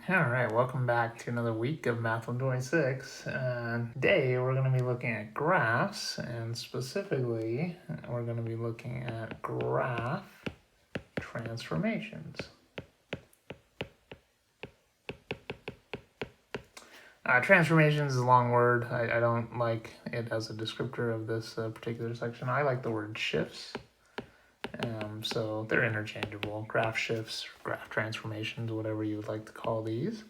All right, welcome back to another week of Math 126. Today we're going to be looking at graphs, and specifically, we're going to be looking at graph transformations. Transformations is a long word. I don't like it as a descriptor of this particular section. I like the word shifts. So they're interchangeable. Graph shifts, graph transformations, whatever you would like to call these.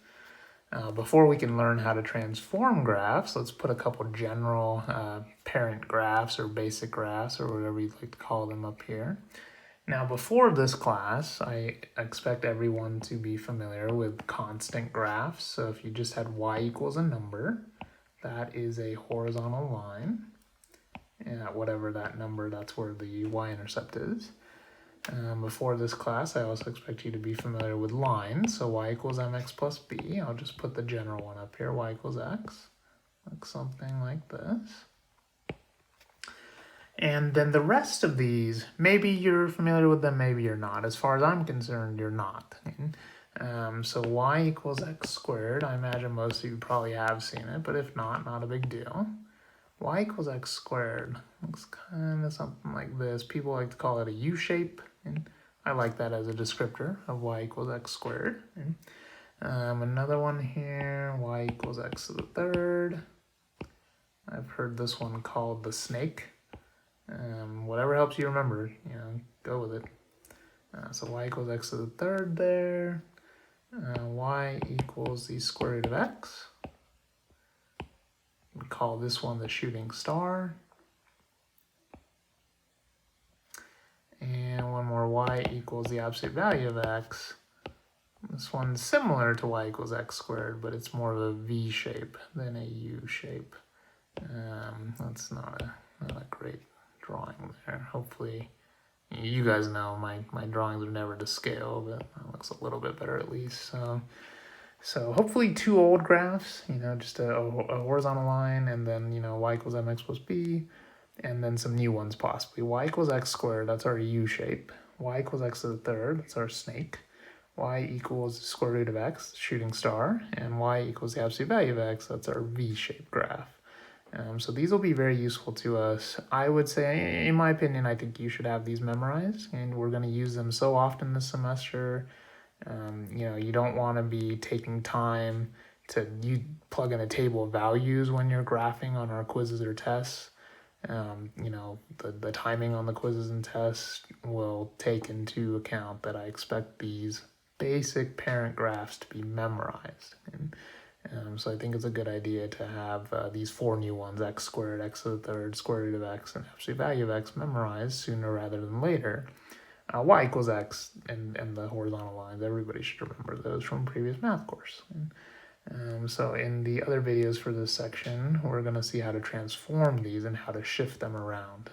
Before we can learn how to transform graphs, let's put a couple general parent graphs or basic graphs or whatever you'd like to call them up here. Now, before this class, I expect everyone to be familiar with constant graphs. So if you just had y equals a number, that is a horizontal line. Whatever that number, that's where the y-intercept is. Before this class, I also expect you to be familiar with lines. So y equals mx plus b. I'll just put the general one up here. Y equals x. Like something like this. And then the rest of these, maybe you're familiar with them, maybe you're not. As far as I'm concerned, you're not. So y equals x squared. I imagine most of you probably have seen it, but if not, not a big deal. Y equals x squared looks kind of something like this. People like to call it a U shape, and I like that as a descriptor of y equals x squared. Another one here, y equals x to the third. I've heard this one called the snake. Whatever helps you remember, go with it. So y equals x to the third there. Y equals the square root of x. We call this one the shooting star. And one more, y equals the absolute value of x. This one's similar to y equals x squared, but it's more of a V shape than a U shape. That's not a great drawing there. Hopefully, you guys know my drawings are never to scale, but that looks a little bit better at least. So hopefully two old graphs, just a horizontal line, and then, y equals mx plus b, and then some new ones possibly. Y equals x squared, that's our U shape. Y equals x to the third, that's our snake. Y equals the square root of x, shooting star, and y equals the absolute value of x, that's our V-shaped graph. So these will be very useful to us. I would say, in my opinion, I think you should have these memorized, and we're going to use them so often this semester. You don't want to be taking time to plug in a table of values when you're graphing on our quizzes or tests. The timing on the quizzes and tests will take into account that I expect these basic parent graphs to be memorized. So I think it's a good idea to have these four new ones, x squared, x to the third, square root of x, and absolute value of x memorized sooner rather than later. Y equals x and the horizontal lines, everybody should remember those from previous math course. So in the other videos for this section, we're going to see how to transform these and how to shift them around.